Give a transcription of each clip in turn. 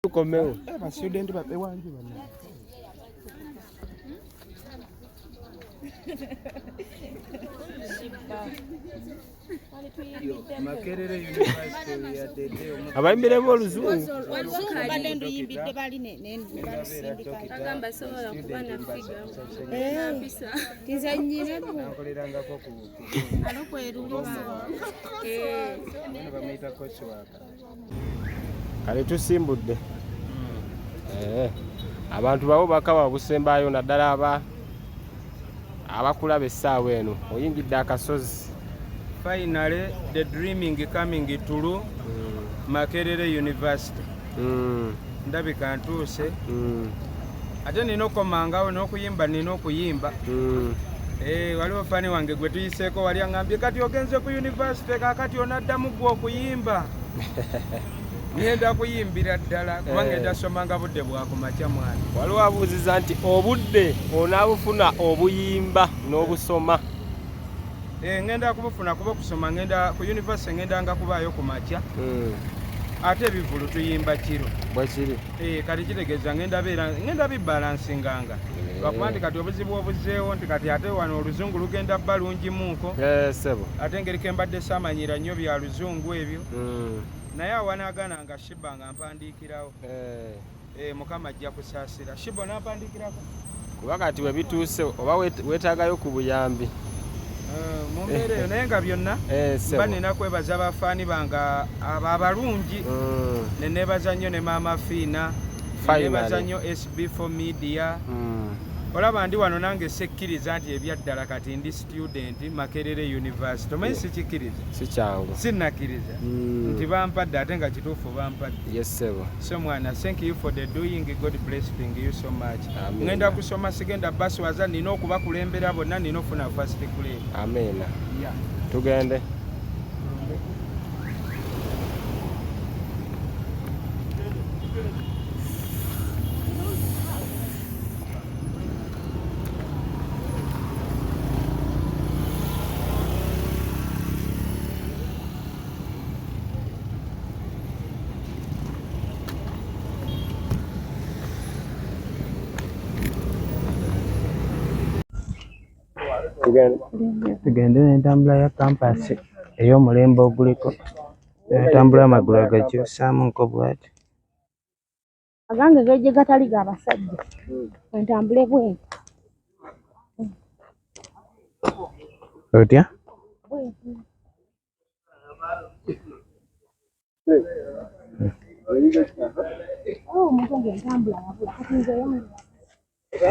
Komeo. Student bapewangi bana. Makerere University ya dede. Abayimbire oluzungu. Badendo yimbidde bali ne basindika. Agamba sobola kuba na figa. Bisa. Tizanyira ko. Nakolerangako ku. Alokwerulira. Bano bamuita coach waka. Kale tusimbudde. Abantu babo bakawa kusembayo naddala abakulaba essaawa eno oyingidde akasozi. Finally, the dreaming coming through Makerere University. Ndabika ntuuse. Ate nina okomangawo n'okuyimba nina okuyimba. Waliwo fani wange gwe tuyiseeko wali angambye kati ogenze ku university kakati onaddamu gwe okuyimba. Ngenda kuyimbira ddala kubanga ndasomanga budde bwakumakya mwana. Waliwo abuuziza nti obudde onaabufuna obuyimba n'obusoma. Ngenda kubufuna kuba kusoma ngenda ku university ngendanga kubaayo ku makya. Ate ebivulu tuyimba kiro. Bwekiri. Kati kitegeeza ngenda bibalansinganga. Lwakuba nti kati obuzibu obuzeewo nti kati ate wano oluzungu lugenda balungimuuko. Sebo. Ate engeri kembadde saamanyira nnyo bya luzungu ebyo. Naye awanagana nga Sheebah nga mpandiikirawo. Mukama ajja kusaasira. Sheebah n'ampandiikirako? Kuba kati we bituuse oba weetaagayo ku buyambi. Mu mbeera eyo naye nga byonna mba nina kwebaza abafaani bange abalungi. Ne neebaza nnyo ne Maama Fiina. Ne neebaza nnyo SB4 Media. Olaba ndi wano nange sekkiriza nti ebyaddala kati ndi student Makerere University. Omanyi sikikkiriza? Si kyangu. Sinnakkiriza. Nti bampadde ate nga kituufu bampadde. Yes sebo. So mwana, thank you for the doing. God blessing you so much. Ngenda kusoma sigenda baswaza nina okubakulembera bonna nina ofuna first grade. Amen. Yeah. Tugende. Tugende n'entambula ya kampasi ey'omulembe oguliko. Entambula amagulu agakyusaamu nko bw'ati. Agange geje gatali ga basajja. Entambule bwe. Otya?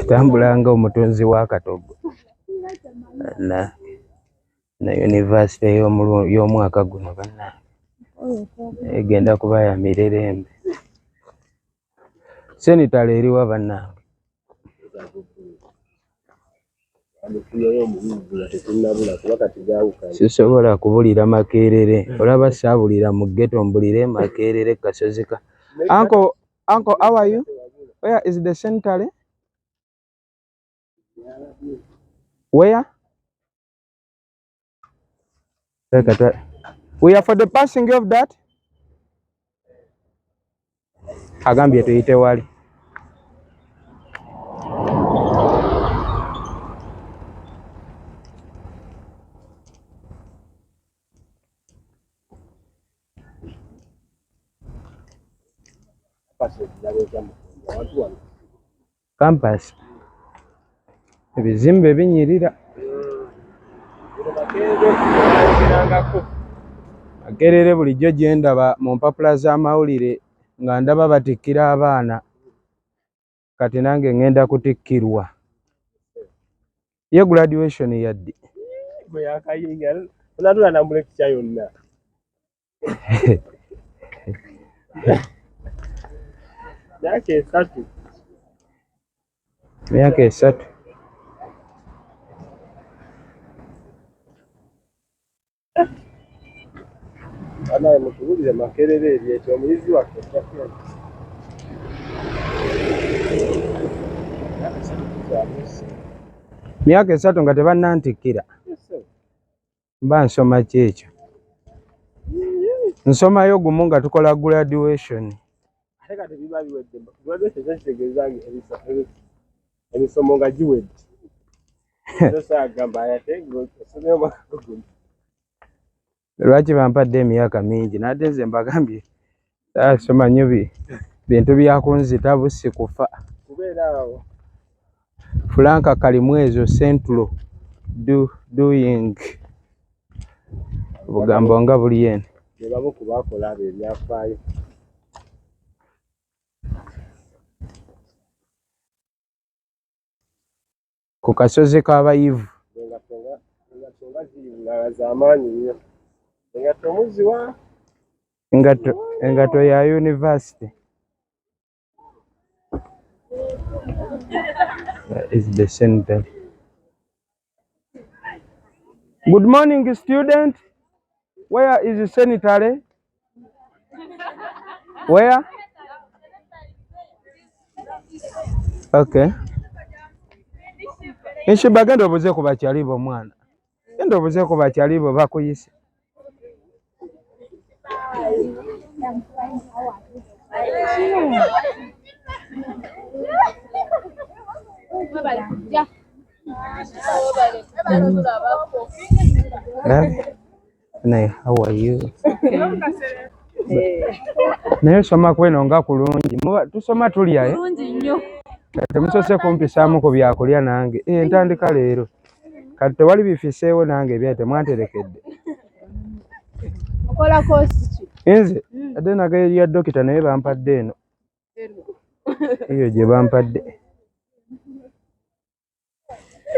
Tambula nga omutunzi wa katogo. Na university y'omwaka guno banna egenda kuba ya mirerembe. Senitala eriwa bannange? Sisobola kubulira Makerere. Olaba saabulira mu ghetto mbulire Makerere kasozi ka. Uncle, how are you? Where is the centre? Where? We are for the passing of that. Agambye tuyite wali. Campus. Ebizimbe binyirira. Makerere bulijjo gye ndaba mu mpapula z'amawulire nga ndaba batikkira abaana. Kati nange ngenda kutikkirwa. Ye graduation yaddi. Gwe yakayinga. Onatula na lecture yonna. Myaka esatu. Ana mukubulire Makerere ebyekyo omuyizi waffe. Myaka esatu nga tebannantikkira. Mba nsoma ki ekyo? Nsomayo gumu nga tukola graduation. ate kati biba biwedde graduation kitegeeza emisomo nga giwedde so saagamba ate osomye omwaka guno. Lwaki bampadde emyaka mingi nadde nze mbagambye soma nnyo bintu byakunzita busi kufa kubeera awo. Franka Kalimwezo Central doing obugambo nga buli eno ne babo ku baakola abo ebyafaayo. ku kasozi k'abayivu engatto ziri ngala z'amaanyi nnyo. Engatto muziwa engatto ya university. That is the center. Good morning, student. Where is the sanitary? Where? Okay. Sheebah genda obuze ku bakyali bo mwana. Genda obuze ku bakyali bo bakuyise. How are you? Naye soma kweno nga kulungi. Tusoma tulya Kulungi nnyo. temusose kumpisaamu ku byakulya nange. Ntandika leero. Kati tewali bifiseewo nange ebya temwanterekedde. Okola kosi ki? Nze ate nagayo ya dokita naye bampadde eno. Iyo gye bampadde.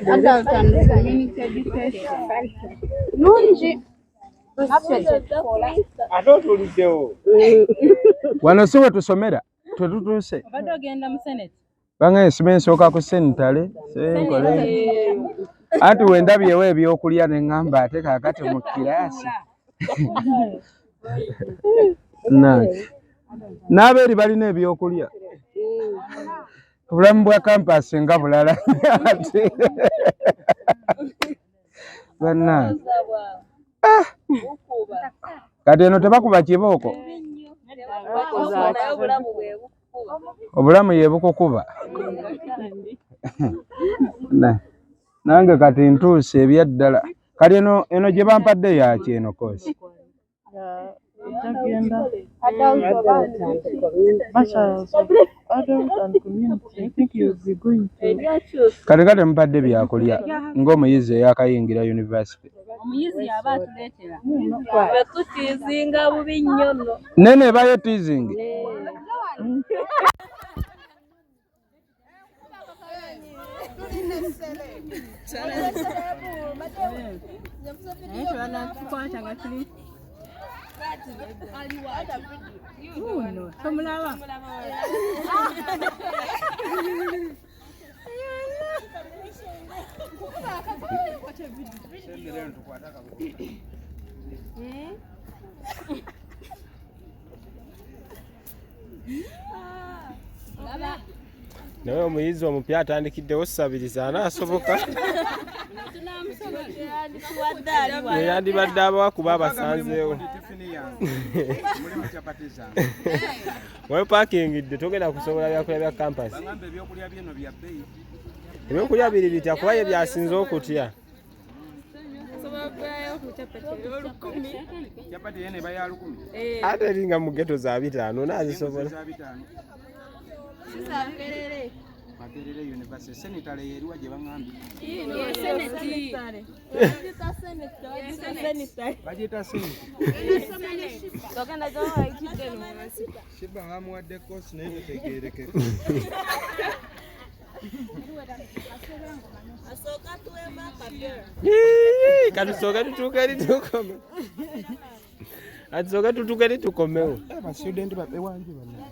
Adult and community education. Nungi. Ate otuliddewo. Wano si we tusomera twetutuuse. Obadde ogenda mu Senate? Bangaye sima ensooka ku senitale senkole. Anti we ndabyewo ebyokulya ne ŋŋamba ate kaakati mu kiraasi. N'abeeri balina ebyokulya. Obulamu bwa kampasi nga bulala. Bannange. Kati eno tebakuba kibooko. Obulamu ye bukukuba. Nange kati ntuuse ebyaddala. Kati eno gye bampadde yaki eno kozi? Kati kati mpadde byakulya ng'omuyizi eyakayingira university. Omuyizi yaba atuleetera. Betutiizinga bubi nnyo nno. Nene ebayo teasing. Naye omuyizi omupya atandikiddewo ssabiriza anaasoboka. Yandibadde abawakuba abasanzeewo. Wayo paakingidde togenda kusobola byakulya bya kampasi. Ebyokulya biri bitya kuba ye byasinze okutya. Ate eringa mu ghetto za 5 naazisobola. Makerere University sanitary yeriwa gye bangambye. Bagita sanitary. Sheebah bamuwadde kosi naye tetegeerekeka. Katusooka tutuuka eri tukome. Atusooka tutuuka eri tukomewo. Abastudenti babewanje bonna.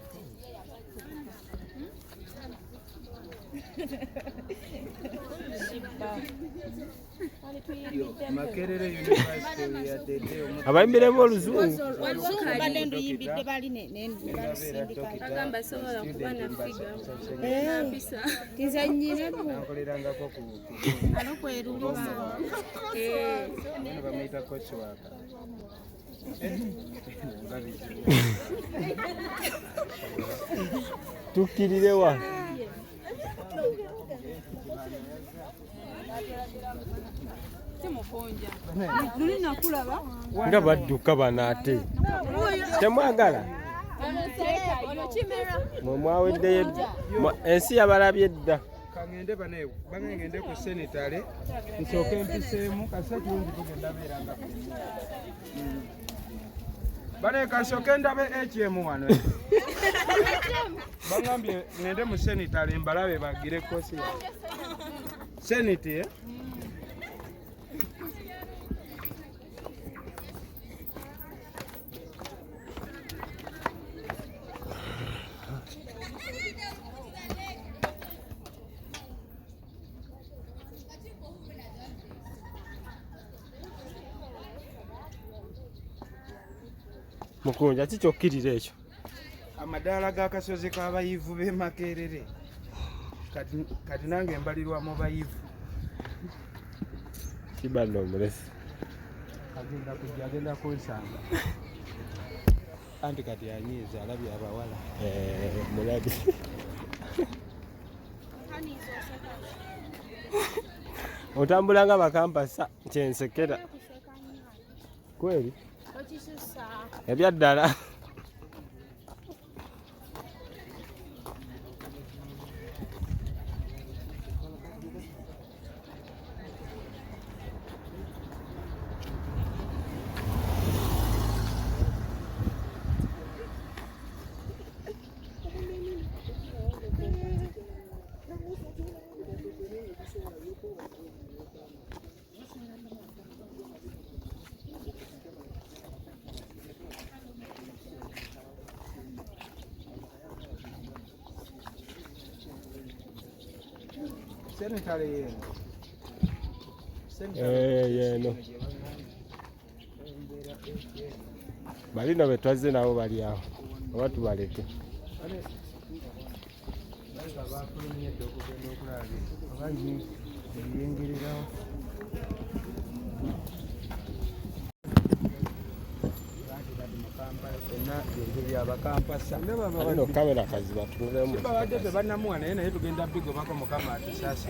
Makerere University ya dede abayimbiremu oluzungu. Badde nduyimbidde bali ne agamba sobola kuba na figa. Tizanyira nakolerangako ku alokwerulwa. bamuyita coach waka. Tukirirewa. Nga badduka banate. Temwagala. Mwaweddeyo ensi yabalabye dda. Kangende bangende ku senitale nsooke mpiseemu kasa kirungi tugenda beeranga bane kasooke ndabe HM wano bangambye ngende mu senitale mbalabe bagire kosi seniti Mukunja kikyokirira ekyo amadaala g'akasozi k'abayivu b'e Makerere kati nange mbalirwa mu bayivu Sheebah omulesi agenda kunsanga anti kati anyiiza alabye abawala mulabi otambula nga bakampasa kyensekera kweri ebyaddala senitale yeno balino betwazze nabo bali awo oba tubaleke no kamera kazi batulemu babadde tebannamuwa naye tugenda bigobako mukama atusasi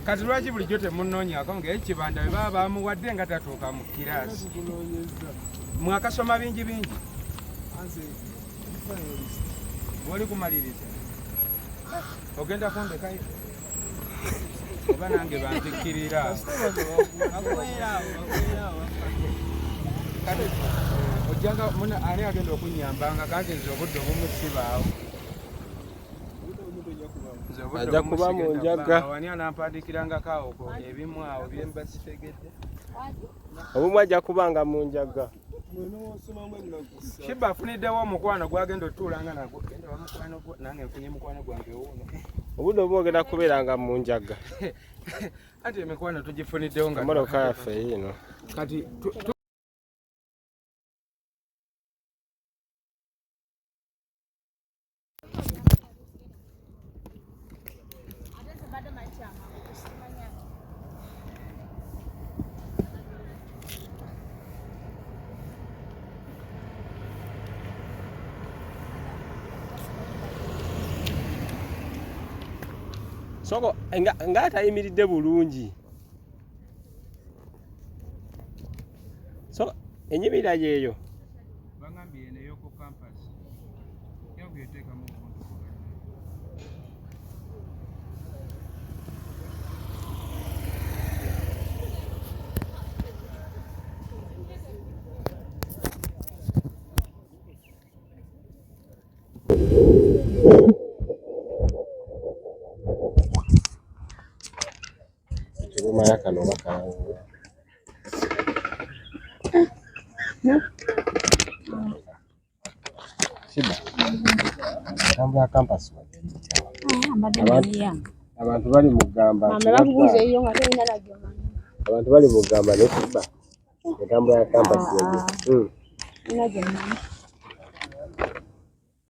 kati lwaki bulijjo temunnoonyaako ng'ekibanda bwe baba bamuwadde nga tatuuka mu kiraasi mwakasoma bingi bingi bw'oli kumaliriza ogenda kundekayo oba nange bantikkirira ojjanga ani agenda okunyambanga kanti nze obudde obumusibaawo ajja kuba mu njaga wani anampandikirangako awo ebimu awo byemba sitegedde obumu ajja kubanga mu njaga Sheebah afuniddewo omukwano gwagenda otuulanga nagwo nange nfunye mukwano gwange wuuno obudde obumu ogenda kubeeranga mu njaga ati emikwano tugifuniddewo nga emmotoka yaffe yiino kati soko nga atayimiridde bulungi so enyimirira yeeyo bangambye eno ey'oku campus yakweteekamu obuntu Maya kano bakalanga Sheebah tambula campus abantu bali mugamba abantu bali mugamba ne Sheebah tambula campus